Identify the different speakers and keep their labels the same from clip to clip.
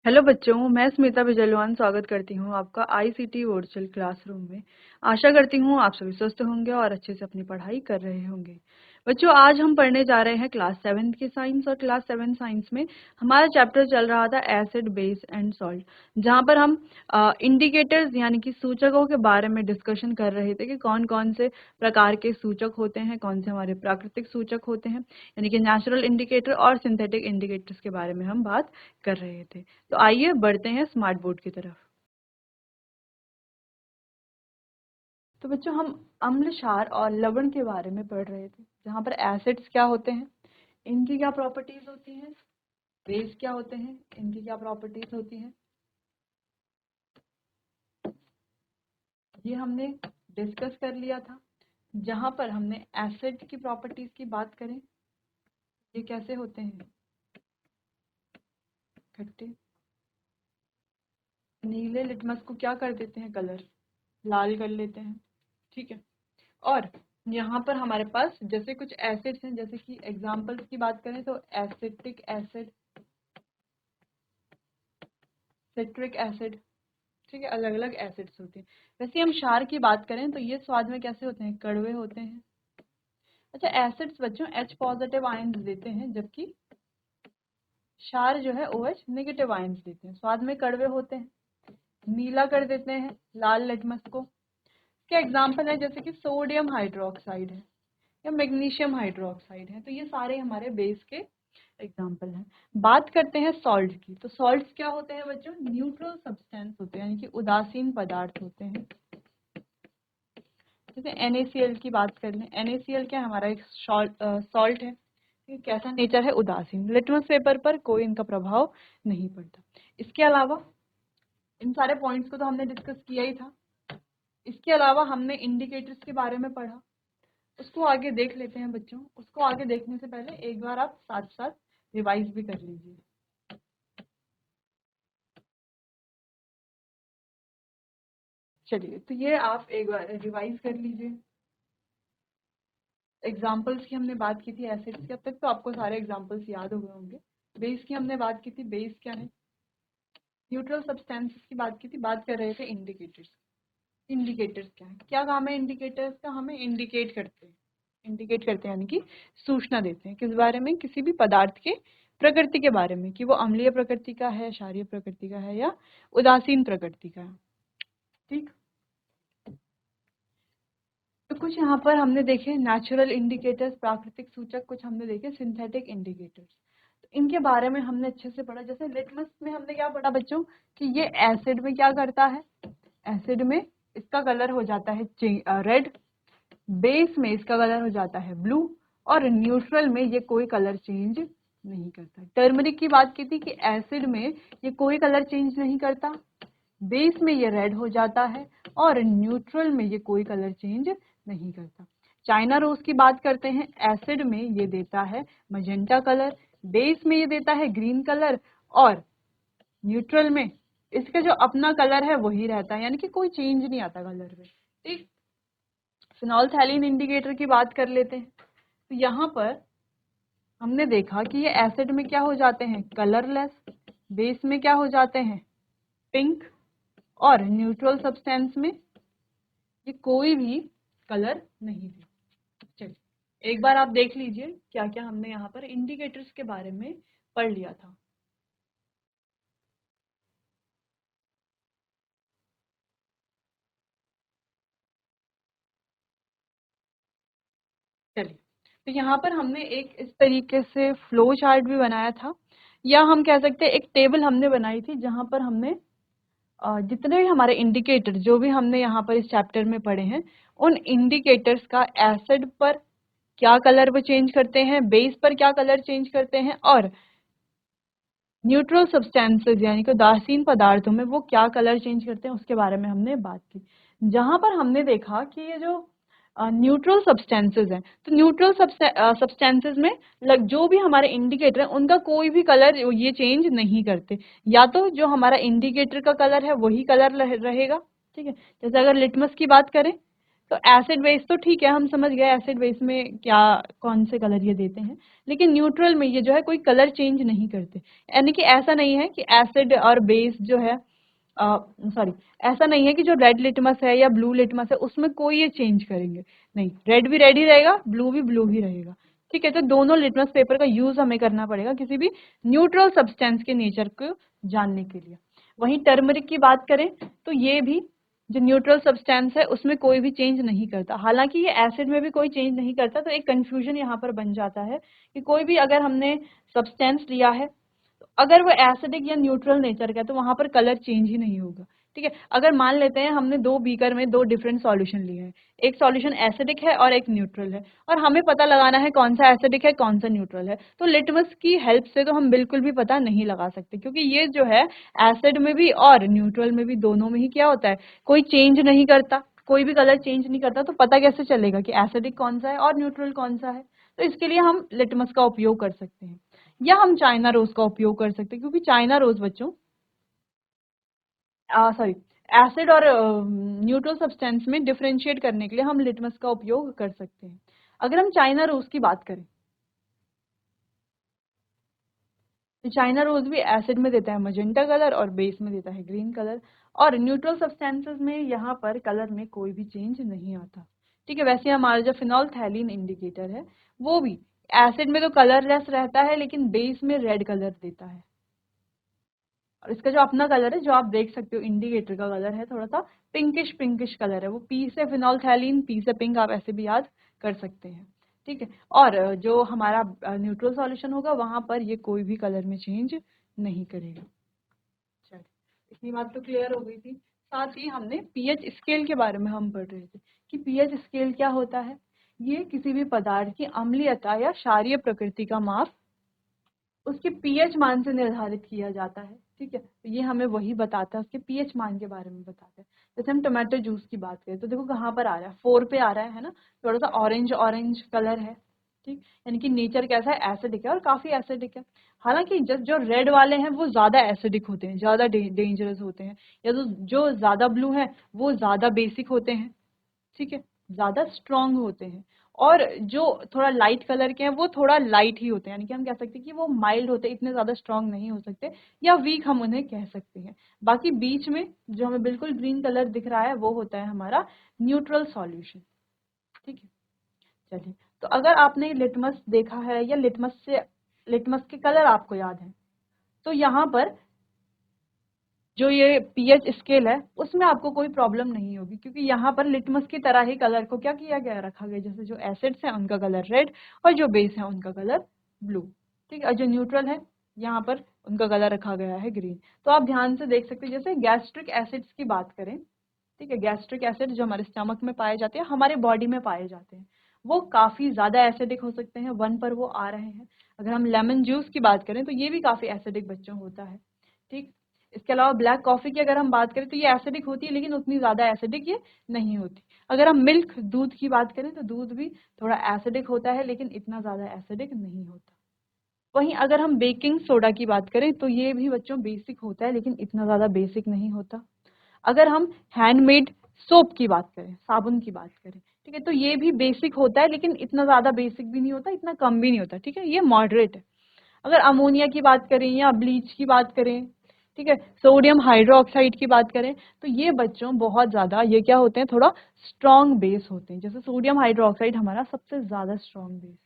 Speaker 1: Hello बच्चों, मैं स्मिता बिजलवान स्वागत करती हूँ आपका आईसीटी वर्चुअल क्लासरूम में। आशा करती हूँ आप सभी स्वस्थ होंगे और अच्छे से अपनी पढ़ाई कर रहे होंगे। बच्चों, आज हम पढ़ने जा रहे हैं क्लास 7 की साइंस। और क्लास 7 साइंस में हमारा चैप्टर चल रहा था एसिड, बेस एंड सॉल्ट, जहाँ पर हम इंडिकेटर्स यानी कि सूचकों के बारे में डिस्कशन कर रहे थे कि कौन कौन से प्रकार के सूचक होते हैं, कौन से हमारे प्राकृतिक सूचक होते हैं, यानी कि नेचुरल इंडिकेटर और सिंथेटिक इंडिकेटर्स के बारे में हम बात कर रहे थे। तो आइए बढ़ते हैं स्मार्ट बोर्ड की तरफ। तो बच्चों, हम अम्ल, क्षार और लवण के बारे में पढ़ रहे थे, जहाँ पर एसिड्स क्या होते हैं, इनकी क्या प्रॉपर्टीज होती हैं, बेस क्या होते हैं, इनकी क्या प्रॉपर्टीज होती हैं, ये हमने डिस्कस कर लिया था। जहाँ पर हमने एसिड की प्रॉपर्टीज की बात करें, ये कैसे होते हैं, खट्टे। नीले लिटमस को क्या कर देते हैं, कलर लाल कर लेते हैं, ठीक है। और यहाँ पर हमारे पास जैसे कुछ एसिड्स हैं, जैसे कि एग्जांपल्स की बात करें तो एसिटिक एसिड, सिट्रिक एसिड, ठीक है, अलग अलग एसिड्स होते हैं। वैसे हम क्षार की बात करें तो ये स्वाद में कैसे होते हैं, कड़वे होते हैं। अच्छा, एसिड्स बच्चों H पॉजिटिव आयंस देते हैं, जबकि क्षार जो है OH नेगेटिव आयंस देते हैं, स्वाद में कड़वे होते हैं, नीला कर देते हैं लाल लिटमस को। इसके एग्जाम्पल है जैसे कि सोडियम हाइड्रोक्साइड है या मैग्नीशियम हाइड्रोक्साइड है। तो ये सारे हमारे बेस के एग्जाम्पल हैं। बात करते हैं सॉल्ट की। तो सॉल्ट्स क्या होते हैं बच्चों, न्यूट्रल सब्सटेंस होते हैं, यानी कि उदासीन पदार्थ होते हैं। जैसे NaCl की बात कर लें, NaCl क्या हमारा एक सॉल्ट है, कैसा नेचर है, उदासीन। लिटमस पेपर पर कोई इनका प्रभाव नहीं पड़ता। इसके अलावा इन सारे पॉइंट्स को तो हमने डिस्कस किया ही था। इसके अलावा हमने इंडिकेटर्स के बारे में पढ़ा, उसको आगे देख लेते हैं बच्चों। उसको आगे देखने से पहले एक बार आप साथ साथ रिवाइज भी कर लीजिए। चलिए, तो ये आप एक बार रिवाइज कर लीजिए। एग्जाम्पल्स की हमने बात की थी एसिड्स की, अब तक तो आपको सारे एग्जाम्पल्स याद हो गए होंगे। बेस की हमने बात की थी, बेस क्या है। न्यूट्रल सब्सटेंसेस की बात की थी, बात कर रहे थे इंडिकेटर्स। इंडिकेटर्स क्या है, क्या काम है इंडिकेटर्स का, हमें इंडिकेट करते हैं, इंडिकेट करते हैं यानी कि सूचना देते हैं किस बारे में, किसी भी पदार्थ के प्रकृति के बारे में, कि वो अम्लीय प्रकृति का है, क्षारीय प्रकृति का है या उदासीन प्रकृति का है, ठीक। तो कुछ यहाँ पर हमने देखे नेचुरल इंडिकेटर्स, प्राकृतिक सूचक, कुछ हमने देखे सिंथेटिक इंडिकेटर्स। तो इनके बारे में हमने अच्छे से पढ़ा। जैसे लिटमस में हमने क्या पढ़ा बच्चों, कि ये एसिड में क्या करता है, एसिड में इसका कलर हो जाता है रेड, बेस में इसका कलर हो जाता है ब्लू, और न्यूट्रल में ये कोई कलर चेंज नहीं करता। टर्मरिक की बात की थी कि एसिड में ये कोई कलर चेंज नहीं करता, बेस में ये रेड हो जाता है, और न्यूट्रल में ये कोई कलर चेंज नहीं करता। चाइना रोज की बात करते हैं, एसिड में ये देता है मजेंटा कलर, बेस में ये देता है ग्रीन कलर, और न्यूट्रल में इसका जो अपना कलर है वही रहता है, यानी कि कोई चेंज नहीं आता कलर में, ठीक। फिनोल्फथालीन इंडिकेटर की बात कर लेते हैं। तो यहाँ पर हमने देखा कि ये एसिड में क्या हो जाते हैं, कलरलेस, बेस में क्या हो जाते हैं, पिंक, और न्यूट्रल सब्सटेंस में ये कोई भी कलर नहीं है। चलिए एक बार आप देख लीजिए क्या क्या हमने यहाँ पर इंडिकेटर्स के बारे में पढ़ लिया था। चलिए, तो यहाँ पर हमने एक इस तरीके से फ्लो चार्ट भी बनाया था, या हम कह सकते हैं एक टेबल हमने बनाई थी, जहाँ पर हमने जितने भी हमारे इंडिकेटर जो भी हमने यहाँ पर इस चैप्टर में पढ़े हैं, उन इंडिकेटर्स का एसिड पर क्या कलर वो चेंज करते हैं, बेस पर क्या कलर चेंज करते हैं, और न्यूट्रल सब्सटेंसेस यानी कि उदासीन पदार्थों में वो क्या कलर चेंज करते हैं, उसके बारे में हमने बात की। जहां पर हमने देखा कि ये जो न्यूट्रल सब्सटेंसेस हैं, तो न्यूट्रल सब्सटेंसेस में जो भी हमारे इंडिकेटर है उनका कोई भी कलर ये चेंज नहीं करते, या तो जो हमारा इंडिकेटर का कलर है वही कलर रहेगा, ठीक है। जैसे अगर लिटमस की बात करें तो एसिड बेस तो ठीक है, हम समझ गए एसिड बेस में क्या कौन से कलर ये देते हैं, लेकिन न्यूट्रल में ये जो है कोई कलर चेंज नहीं करते। यानी कि ऐसा नहीं है कि एसिड और बेस जो है सॉरी, ऐसा नहीं है कि जो रेड लिटमस है या ब्लू लिटमस है उसमें कोई ये चेंज करेंगे, नहीं, रेड भी रेड ही रहेगा, ब्लू भी ब्लू ही रहेगा। ठीक है, तो दोनों लिटमस पेपर का यूज हमें करना पड़ेगा किसी भी न्यूट्रल सब्सटेंस के नेचर को जानने के लिए। वहीं टर्मरिक की बात करें तो ये भी जो न्यूट्रल सब्सटेंस है उसमें कोई भी चेंज नहीं करता, हालांकि ये एसिड में भी कोई चेंज नहीं करता। तो एक कंफ्यूजन यहाँ पर बन जाता है कि कोई भी अगर हमने सब्सटेंस लिया है, तो अगर वो एसिडिक या न्यूट्रल नेचर का है तो वहां पर कलर चेंज ही नहीं होगा। ठीक है, अगर मान लेते हैं हमने दो बीकर में दो डिफरेंट सॉल्यूशन लिए हैं, एक सॉल्यूशन एसिडिक है और एक न्यूट्रल है, और हमें पता लगाना है कौन सा एसिडिक है कौन सा न्यूट्रल है, तो लिटमस की हेल्प से तो हम बिल्कुल भी पता नहीं लगा सकते, क्योंकि ये जो है एसिड में भी और न्यूट्रल में भी दोनों में ही क्या होता है, कोई चेंज नहीं करता, कोई भी कलर चेंज नहीं करता, तो पता कैसे चलेगा कि एसिडिक कौन सा है और न्यूट्रल कौन सा है। तो इसके लिए हम लिटमस का उपयोग कर सकते हैं, या हम चाइना रोज का उपयोग कर सकते हैं, क्योंकि चाइना रोज बच्चों सॉरी एसिड और न्यूट्रल सब्सटेंस में डिफरेंशिएट करने के लिए हम लिटमस का उपयोग कर सकते हैं। अगर हम चाइना रोज की बात करें तो चाइना रोज भी एसिड में देता है मजेंटा कलर और बेस में देता है ग्रीन कलर, और न्यूट्रल सब्सटेंसेस में यहाँ पर कलर में कोई भी चेंज नहीं आता। ठीक है, वैसे हमारा जो फिनोल्फथैलीन इंडिकेटर है वो भी एसिड में तो कलरलेस रहता है लेकिन बेस में रेड कलर देता है, और इसका जो अपना कलर है जो आप देख सकते हो इंडिकेटर का कलर है थोड़ा सा पिंकिश पिंकिश कलर है, वो पी से फिनोल्फथैलीन, पी से पिंक, आप ऐसे भी याद कर सकते हैं। ठीक है, और जो हमारा न्यूट्रल सॉल्यूशन होगा वहां पर ये कोई भी कलर में चेंज नहीं करेगा। चलिए, इतनी बात तो क्लियर हो गई थी। साथ ही हमने पीएच स्केल के बारे में हम पढ़ रहे थे कि पीएच स्केल क्या होता है। ये किसी भी पदार्थ की अम्लीयता या क्षारीय प्रकृति का माप उसके पीएच मान से निर्धारित किया जाता है। ठीक है, तो ये हमें वही बताता है, उसके पीएच मान के बारे में बताता है। जैसे हम टोमेटो जूस की बात करें तो देखो कहाँ पर आ रहा है, 4 पे आ रहा है ना, थोड़ा सा ऑरेंज ऑरेंज कलर है। ठीक, यानी कि नेचर कैसा है, एसिडिक है और काफी एसिडिक है। हालांकि जो रेड वाले हैं वो ज्यादा एसिडिक होते हैं, ज्यादा डेंजरस होते हैं, या तो जो ज्यादा ब्लू है वो ज्यादा बेसिक होते हैं। ठीक है, ज्यादा स्ट्रांग होते हैं, और जो थोड़ा लाइट कलर के हैं वो थोड़ा लाइट ही होते हैं, यानी कि हम कह सकते हैं कि वो माइल्ड होते हैं, इतने ज्यादा स्ट्रांग नहीं हो सकते, या वीक हम उन्हें कह सकते हैं। बाकी बीच में जो हमें बिल्कुल ग्रीन कलर दिख रहा है वो होता है हमारा न्यूट्रल सॉल्यूशन। ठीक है, चलिए, तो अगर आपने लिटमस देखा है या लिटमस के कलर आपको याद है, तो यहाँ पर जो ये पीएच स्केल है उसमें आपको कोई प्रॉब्लम नहीं होगी, क्योंकि यहाँ पर लिटमस की तरह ही कलर को क्या किया गया, रखा गया, जैसे जो एसिड्स हैं उनका कलर रेड और जो बेस है उनका कलर ब्लू। ठीक है, और जो न्यूट्रल है यहाँ पर उनका कलर रखा गया है ग्रीन। तो आप ध्यान से देख सकते हैं, जैसे गैस्ट्रिक एसिड्स की बात करें, ठीक है, गैस्ट्रिक एसिड जो हमारे स्टमक में पाए जाते हैं, हमारे बॉडी में पाए जाते हैं, वो काफी ज्यादा एसिडिक हो सकते हैं, 1 पर वो आ रहे हैं। अगर हम लेमन जूस की बात करें तो ये भी काफी एसिडिक बच्चों होता है। ठीक, इसके अलावा ब्लैक कॉफी की अगर हम बात करें तो ये एसिडिक होती है लेकिन उतनी ज्यादा एसिडिक ये नहीं होती। अगर हम मिल्क दूध की बात करें तो दूध भी थोड़ा एसिडिक होता है लेकिन इतना ज्यादा एसिडिक नहीं होता। वहीं अगर हम बेकिंग सोडा की बात करें तो ये भी बच्चों बेसिक होता है लेकिन इतना ज्यादा बेसिक नहीं होता। अगर हम हैंडमेड सोप की बात करें, साबुन की बात करें, ठीक है, तो ये भी बेसिक होता है लेकिन इतना ज्यादा बेसिक भी नहीं होता, इतना कम भी नहीं होता। ठीक है, ये मॉडरेट है। अगर अमोनिया की बात करें या ब्लीच की बात करें, ठीक है, सोडियम हाइड्रोक्साइड की बात करें, तो ये बच्चों बहुत ज्यादा ये क्या होते हैं, थोड़ा स्ट्रॉन्ग बेस होते हैं। जैसे सोडियम हाइड्रोक्साइड हमारा सबसे ज्यादा स्ट्रॉन्ग बेस है।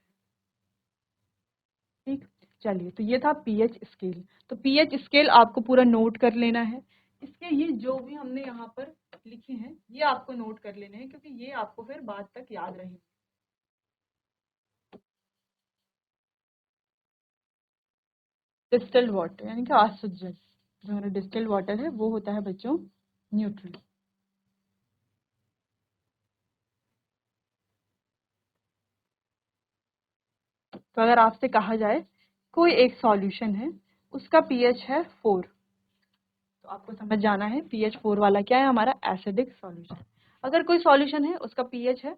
Speaker 1: ठीक, चलिए, तो ये था पीएच स्केल। तो पीएच स्केल आपको पूरा नोट कर लेना है। इसके ये जो भी हमने यहाँ पर लिखे हैं ये आपको नोट कर लेने हैं, क्योंकि ये आपको फिर बाद तक याद रहेंगे। डिस्टिल्ड वाटर यानी कि आशुद्ध जल, जो हमारा डिस्टिल्ड वाटर है वो होता है बच्चों न्यूट्रल। तो अगर आपसे कहा जाए कोई एक सॉल्यूशन है उसका पीएच है 4, तो आपको समझ जाना है पीएच 4 वाला क्या है, हमारा एसिडिक सॉल्यूशन। अगर कोई सॉल्यूशन है उसका पीएच है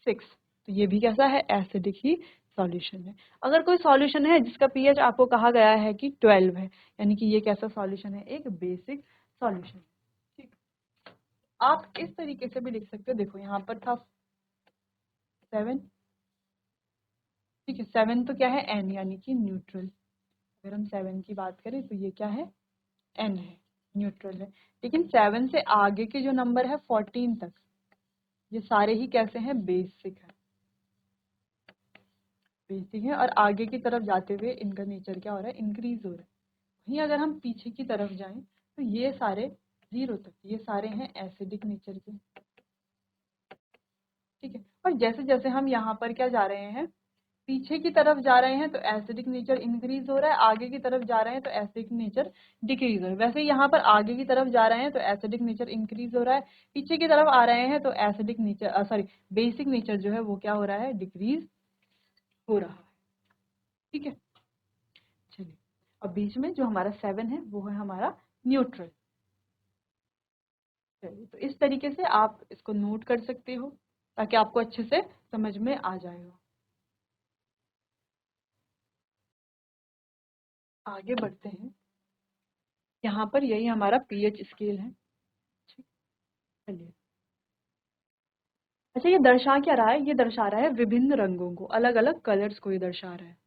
Speaker 1: 6, तो ये भी कैसा है, एसिडिक ही सॉल्यूशन है। अगर कोई सॉल्यूशन है जिसका पीएच आपको कहा गया है कि 12 है, यानी कि ये कैसा सॉल्यूशन है, एक बेसिक सॉल्यूशन। ठीक, आप इस तरीके से भी लिख सकते हो। देखो यहाँ पर था 7, ठीक है, 7 तो क्या है, एन यानी कि न्यूट्रल। अगर हम 7 की बात करें तो ये क्या है, एन है, न्यूट्रल है। लेकिन 7 से आगे के जो नंबर है 14 तक, ये सारे ही कैसे हैं, बेसिक है, बेसिक है। और आगे की तरफ जाते हुए इनका नेचर क्या हो रहा है, इंक्रीज हो रहा है। वहीं अगर हम पीछे की तरफ जाएं तो ये सारे 0 तक, ये सारे हैं एसिडिक नेचर के, ठीक है। और जैसे जैसे हम यहाँ पर क्या जा रहे हैं, पीछे की तरफ जा रहे हैं तो एसिडिक नेचर इंक्रीज हो रहा है, आगे की तरफ जा रहे हैं तो एसिडिक नेचर डिक्रीज हो रहा है। वैसे यहाँ पर आगे की तरफ जा रहे हैं तो एसिडिक नेचर इंक्रीज हो रहा है, पीछे की तरफ आ रहे हैं तो acidic nature sorry basic nature जो है वो क्या हो रहा है, डिक्रीज हो रहा है, ठीक है। चलिए, अब बीच में जो हमारा 7 है वो है हमारा न्यूट्रल। चलिए, तो इस तरीके से आप इसको नोट कर सकते हो ताकि आपको अच्छे से समझ में आ जाएगा। आगे बढ़ते हैं, यहाँ पर यही हमारा पीएच स्केल है, ठीक। चलिए, अच्छा, ये दर्शा क्या रहा है, ये दर्शा रहा है विभिन्न रंगों को, अलग अलग कलर्स को ये दर्शा रहा है।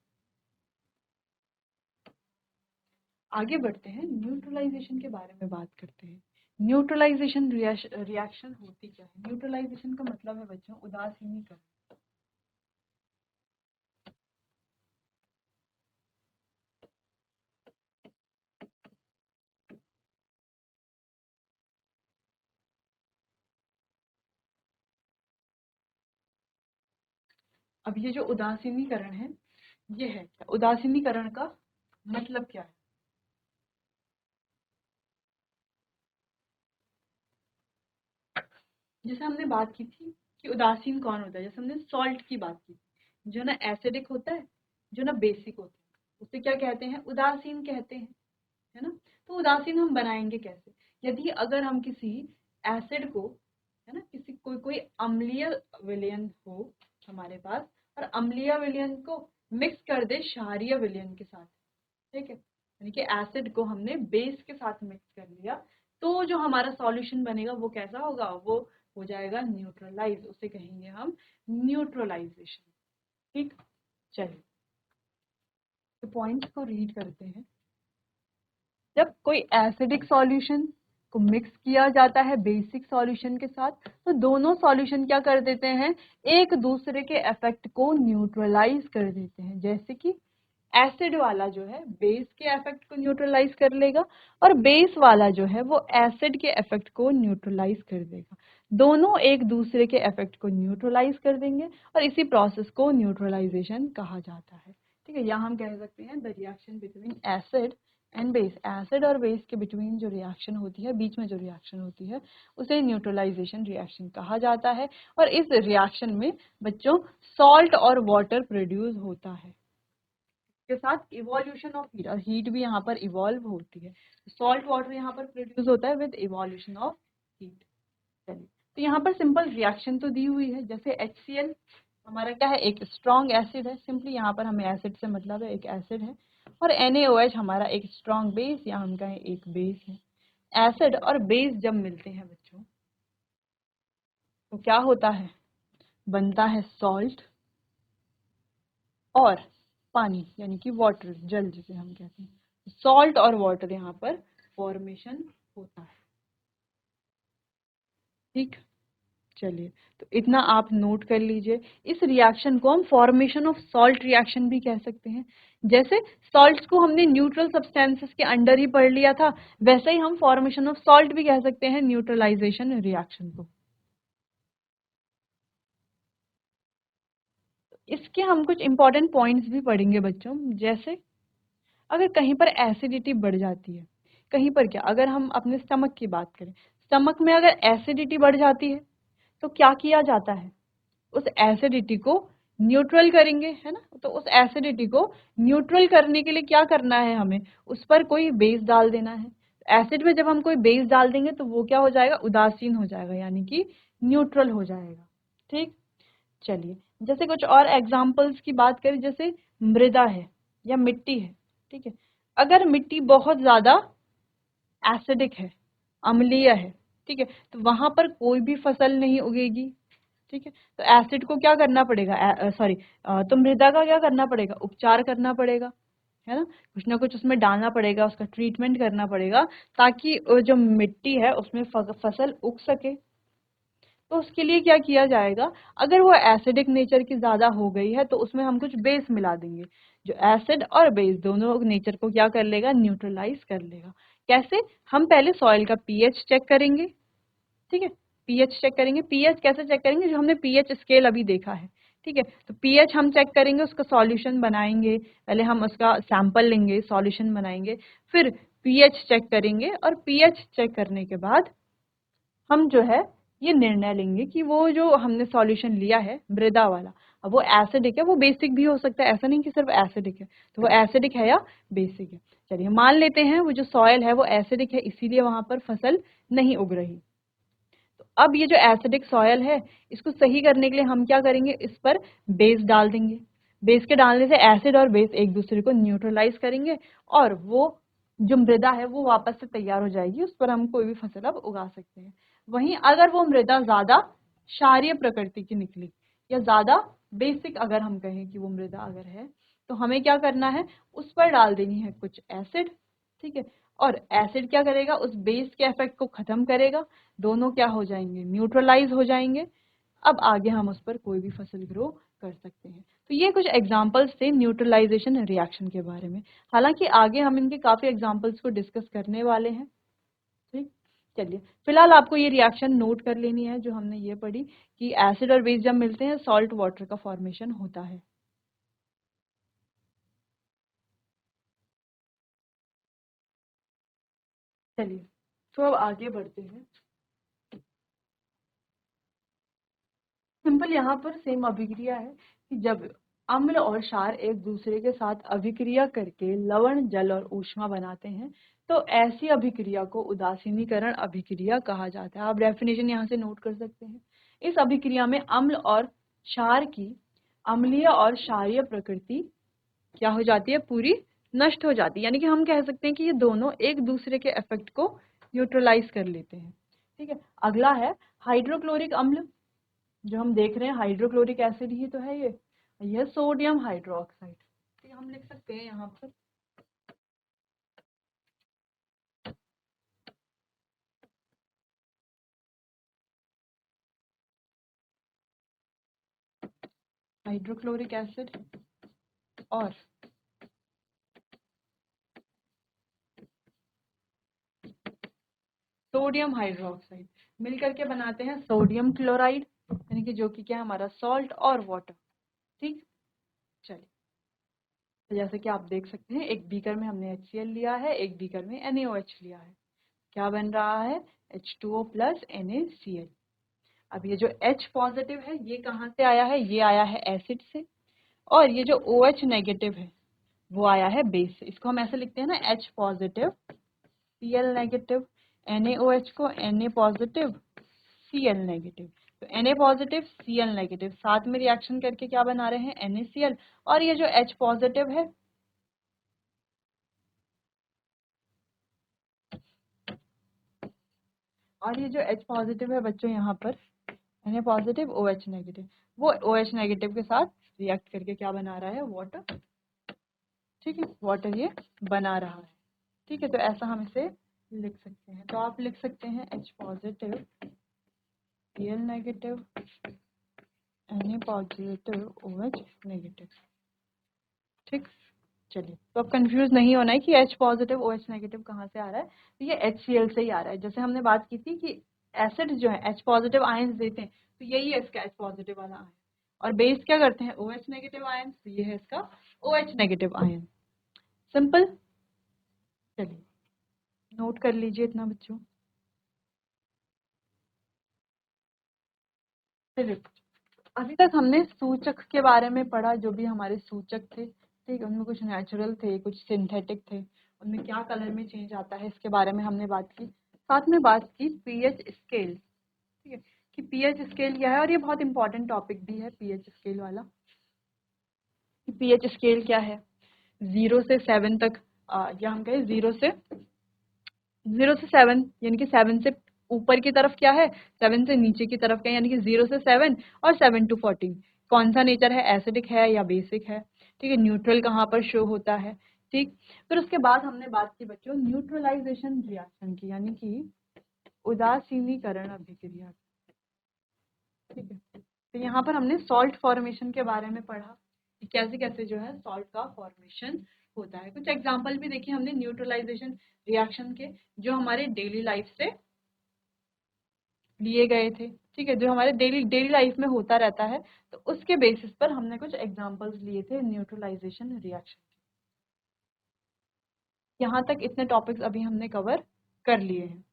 Speaker 1: आगे बढ़ते हैं, न्यूट्रलाइजेशन के बारे में बात करते हैं। न्यूट्रलाइजेशन रिएक्शन होती क्या है। न्यूट्रलाइजेशन का मतलब है बच्चों उदासीनीकरण। अब ये जो उदासीनीकरण है, ये है उदासीनीकरण का मतलब क्या है। जैसे हमने बात की थी कि उदासीन कौन होता है, जैसे हमने सॉल्ट की बात की थी, जो ना एसिडिक होता है, जो ना बेसिक होता है, उसे क्या कहते हैं, उदासीन कहते हैं, है ना। तो उदासीन हम बनाएंगे कैसे, यदि अगर हम किसी एसिड को, है ना, किसी कोई कोई अम्लीय विलयन हो हमारे पास, और अम्लीय विलयन को मिक्स कर दे क्षारीय विलयन के साथ, ठीक है, यानी कि एसिड को हमने बेस के साथ मिक्स कर लिया, तो जो हमारा सॉल्यूशन बनेगा वो कैसा होगा, वो हो जाएगा न्यूट्रलाइज, उसे कहेंगे हम न्यूट्रलाइजेशन, ठीक। चलिए, तो पॉइंट्स को रीड करते हैं। जब कोई एसिडिक सॉल्यूशन को मिक्स किया जाता है बेसिक सॉल्यूशन के साथ, तो दोनों सॉल्यूशन क्या कर देते हैं, एक दूसरे के इफेक्ट को न्यूट्रलाइज कर देते हैं। जैसे कि एसिड वाला जो है बेस के इफेक्ट को न्यूट्रलाइज कर लेगा, और बेस वाला जो है वो एसिड के इफेक्ट को न्यूट्रलाइज कर देगा। दोनों एक दूसरे के इफेक्ट को न्यूट्रलाइज कर देंगे, और इसी प्रोसेस को न्यूट्रलाइजेशन कहा जाता है, ठीक है। यहाँ हम कह सकते हैं the reaction between acid and base, acid और बेस के बिटवीन जो रिएक्शन होती है, बीच में जो रिएक्शन होती है, उसे न्यूट्रलाइजेशन रिएक्शन कहा जाता है। और इस रिएक्शन में बच्चों सॉल्ट और वाटर प्रोड्यूस होता है, के साथ इवोल्यूशन ऑफ हीट, और हीट भी यहाँ पर इवॉल्व होती है। सॉल्ट वाटर यहाँ पर प्रोड्यूस होता है विद इवोल्यूशन ऑफ हीट। चलिए, तो यहाँ पर सिंपल रिएक्शन तो दी हुई है, जैसे HCl हमारा क्या है, एक स्ट्रॉन्ग एसिड है, सिंपली यहाँ पर हमें एसिड से मतलब है, एक एसिड है। और NaOH हमारा एक स्ट्रॉन्ग बेस, या हम कहें एक बेस है। एसिड और बेस जब मिलते हैं बच्चों, तो क्या होता है, बनता है सॉल्ट और पानी, यानी कि वाटर, जल जिसे हम कहते हैं। सॉल्ट और वाटर यहाँ पर फॉर्मेशन होता है, ठीक। चलिए, तो इतना आप नोट कर लीजिए। इस रिएक्शन को हम फॉर्मेशन ऑफ सॉल्ट रिएक्शन भी कह सकते हैं। जैसे सॉल्ट्स को हमने न्यूट्रल सब्सटेंसेस के अंडर ही पढ़ लिया था, वैसे ही हम फॉर्मेशन ऑफ सॉल्ट भी कह सकते हैं न्यूट्रलाइजेशन रिएक्शन को। इसके हम कुछ इंपॉर्टेंट पॉइंट्स भी पढ़ेंगे बच्चों, जैसे अगर कहीं पर एसिडिटी बढ़ जाती है, कहीं पर क्या, अगर हम अपने स्टमक की बात करें, स्टमक में अगर एसिडिटी बढ़ जाती है तो क्या किया जाता है, उस एसिडिटी को न्यूट्रल करेंगे, है ना। तो उस एसिडिटी को न्यूट्रल करने के लिए क्या करना है, हमें उस पर कोई बेस डाल देना है। एसिड में जब हम कोई बेस डाल देंगे तो वो क्या हो जाएगा, उदासीन हो जाएगा, यानी कि न्यूट्रल हो जाएगा, ठीक। चलिए, जैसे कुछ और एग्जांपल्स की बात करें, जैसे मृदा है या मिट्टी है, ठीक है। अगर मिट्टी बहुत ज्यादा एसिडिक है, अम्लीय है, ठीक है, तो वहां पर कोई भी फसल नहीं उगेगी। ठीक है, तो एसिड को क्या करना पड़ेगा, सॉरी, तो मृदा का क्या करना पड़ेगा, उपचार करना पड़ेगा, है ना कुछ उसमें डालना पड़ेगा, उसका ट्रीटमेंट करना पड़ेगा, ताकि जो मिट्टी है उसमें फसल उग सके। तो उसके लिए क्या किया जाएगा, अगर वो एसिडिक नेचर की ज्यादा हो गई है तो उसमें हम कुछ बेस मिला देंगे, जो एसिड और बेस दोनों नेचर को क्या कर लेगा, न्यूट्रलाइज कर लेगा। कैसे, हम पहले सॉइल का पीएच चेक करेंगे। ठीक है, पीएच चेक करेंगे। पीएच कैसे चेक करेंगे, जो हमने पीएच स्केल अभी देखा है। ठीक है, तो पीएच हम चेक करेंगे, उसका सॉल्यूशन बनाएंगे, पहले हम उसका सैंपल लेंगे, सॉल्यूशन बनाएंगे, फिर पीएच चेक करेंगे, और पीएच चेक करने के बाद हम जो है ये निर्णय लेंगे कि वो जो हमने सॉल्यूशन लिया है मृदा वाला, अब वो एसिडिक है, वो बेसिक भी हो सकता है, ऐसा नहीं कि सिर्फ एसिडिक है, तो वो एसिडिक है या बेसिक है। चलिए मान लेते हैं वो जो सॉयल है वो एसिडिक है, इसीलिए वहां पर फसल नहीं उग रही। तो अब ये जो एसिडिक सॉयल है, इसको सही करने के लिए हम क्या करेंगे, इस पर बेस डाल देंगे। बेस के डालने से एसिड और बेस एक दूसरे को न्यूट्रलाइज करेंगे, और वो जो मृदा है वो वापस से तैयार हो जाएगी, उस पर हम कोई भी फसल अब उगा सकते हैं। वहीं अगर वो मृदा ज्यादा क्षारीय प्रकृति की निकली, या ज्यादा बेसिक अगर हम कहें कि वो मृदा अगर है, तो हमें क्या करना है, उस पर डाल देनी है कुछ एसिड। ठीक है, और एसिड क्या करेगा, उस बेस के इफेक्ट को खत्म करेगा, दोनों क्या हो जाएंगे, न्यूट्रलाइज हो जाएंगे। अब आगे हम उस पर कोई भी फसल ग्रो कर सकते हैं। तो ये कुछ एग्जांपल्स थे न्यूट्रलाइजेशन रिएक्शन के बारे में। हालांकि आगे हम इनके काफी एग्जांपल्स को डिस्कस करने वाले हैं। ठीक, चलिए फिलहाल आपको ये रिएक्शन नोट कर लेनी है, जो हमने ये पढ़ी कि एसिड और बेस जब मिलते हैं सॉल्ट वाटर का फॉर्मेशन होता है। चलिए तो अब आगे बढ़ते हैं। सिंपल यहाँ पर सेम अभिक्रिया है कि जब अम्ल और क्षार एक दूसरे के साथ अभिक्रिया करके लवण जल और ऊष्मा बनाते हैं, तो ऐसी अभिक्रिया को उदासीनीकरण अभिक्रिया कहा जाता है। आप डेफिनेशन यहाँ से नोट कर सकते हैं। इस अभिक्रिया में अम्ल और क्षार की अम्लीय और क्षारीय प्रकृति क्या हो जाती है, पूरी नष्ट हो जाती है। यानी कि हम कह सकते हैं कि ये दोनों एक दूसरे के इफेक्ट को न्यूट्रलाइज कर लेते हैं। ठीक है, अगला है हाइड्रोक्लोरिक अम्ल। जो हम देख रहे हैं हाइड्रोक्लोरिक एसिड ही तो है ये सोडियम हाइड्रोक्साइड। ठीक है, हम लिख सकते हैं यहाँ पर हाइड्रोक्लोरिक एसिड और सोडियम हाइड्रोक्साइड मिलकर के बनाते हैं सोडियम क्लोराइड, यानी कि जो कि क्या है, हमारा सॉल्ट और वाटर। ठीक, चलिए तो जैसे कि आप देख सकते हैं एक बीकर में हमने HCl लिया है, एक बीकर में NaOH लिया है। क्या बन रहा है, H2O प्लस NaCl। अब ये जो H पॉजिटिव है ये कहाँ से आया है, ये आया है एसिड से, और ये जो OH नेगेटिव है वो आया है बेस से। इसको हम ऐसे लिखते हैं ना, H positive Cl negative, NaOH को Na पॉजिटिव Cl नेगेटिव। तो Na पॉजिटिव Cl नेगेटिव साथ में रिएक्शन करके क्या बना रहे हैं, NaCl। और ये जो H पॉजिटिव है और ये जो H पॉजिटिव है बच्चों यहाँ पर Na पॉजिटिव OH नेगेटिव, वो OH नेगेटिव के साथ रिएक्ट करके क्या बना रहा है, वाटर। ठीक है, वाटर ये बना रहा है। ठीक है, तो ऐसा हम इसे लिख सकते हैं। तो आप लिख सकते हैं H positive Cl negative Na positive OH negative. ठीक, चलिए तो अब कंफ्यूज नहीं होना है कि H पॉजिटिव OH नेगेटिव कहाँ से आ रहा है, तो ये HCl से ही आ रहा है। जैसे हमने बात की थी कि एसिड जो है H पॉजिटिव आयंस देते हैं, तो यही है इसका H पॉजिटिव वाला आयन, और बेस क्या करते हैं, OH नेगेटिव आयन, तो ये है इसका OH नेगेटिव आयन। सिंपल, चलिए नोट कर लीजिए इतना बच्चों। चलिए अभी तक हमने सूचक के बारे में पढ़ा, जो भी हमारे सूचक थे। ठीक है, उनमें कुछ नेचुरल थे, कुछ सिंथेटिक थे, उनमें क्या कलर में चेंज आता है इसके बारे में हमने बात की। साथ में बात की पीएच स्केल। ठीक है, कि पीएच स्केल क्या है, और ये बहुत इंपॉर्टेंट टॉपिक भी है पीएच स्केल वाला, कि पीएच स्केल क्या है। 0 से 7 तक, या हम कहें 0 से 7, यानी कि 7 से ऊपर की तरफ क्या है, 7 से नीचे की तरफ क्या है, यानी कि 0 से 7 और 7 to 14 कौन सा नेचर है, एसिडिक है या बेसिक है। ठीक है, न्यूट्रल कहाँ पर शो होता है। ठीक, फिर उसके बाद हमने बात की बच्चों न्यूट्रलाइजेशन रिएक्शन की, यानी कि उदासीनीकरण अभिक्रिया। ठीक है, तो यहाँ पर हमने सॉल्ट फॉर्मेशन के बारे में पढ़ा कि कैसे कैसे जो है सॉल्ट का फॉर्मेशन होता है। कुछ एग्जांपल भी देखिए हमने न्यूट्रलाइजेशन रिएक्शन के, जो हमारे डेली लाइफ से लिए गए थे। ठीक है, जो हमारे डेली डेली लाइफ में होता रहता है, तो उसके बेसिस पर हमने कुछ एग्जांपल्स लिए थे न्यूट्रलाइजेशन रिएक्शन। यहाँ तक इतने टॉपिक्स अभी हमने कवर कर लिए हैं।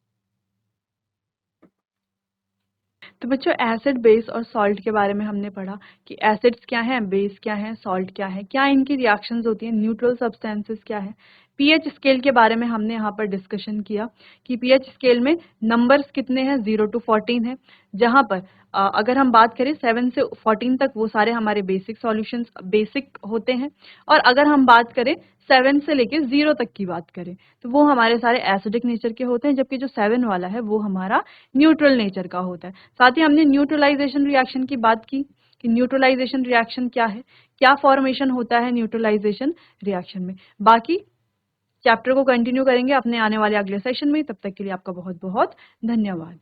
Speaker 1: तो बच्चों एसिड, बेस और सॉल्ट के बारे में हमने पढ़ा कि एसिड्स क्या हैं, बेस क्या है, सॉल्ट क्या है, क्या इनकी रिएक्शंस होती हैं, न्यूट्रल सब्सटेंसेस क्या है। पीएच स्केल के बारे में हमने यहाँ पर डिस्कशन किया कि पीएच स्केल में नंबर्स कितने हैं, 0 to 14 है, जहाँ पर अगर हम बात करें 7 से 14 तक वो सारे हमारे बेसिक सॉल्यूशंस बेसिक होते हैं, और अगर हम बात करें 7 से लेके 0 तक की बात करें तो वो हमारे सारे एसिडिक नेचर के होते हैं, जबकि जो 7 वाला है वो हमारा न्यूट्रल नेचर का होता है। साथ ही हमने न्यूट्रलाइजेशन रिएक्शन की बात की कि न्यूट्रलाइजेशन रिएक्शन क्या है, क्या फॉर्मेशन होता है न्यूट्रलाइजेशन रिएक्शन में। बाकी चैप्टर को कंटिन्यू करेंगे अपने आने वाले अगले सेशन में। तब तक के लिए आपका बहुत बहुत धन्यवाद।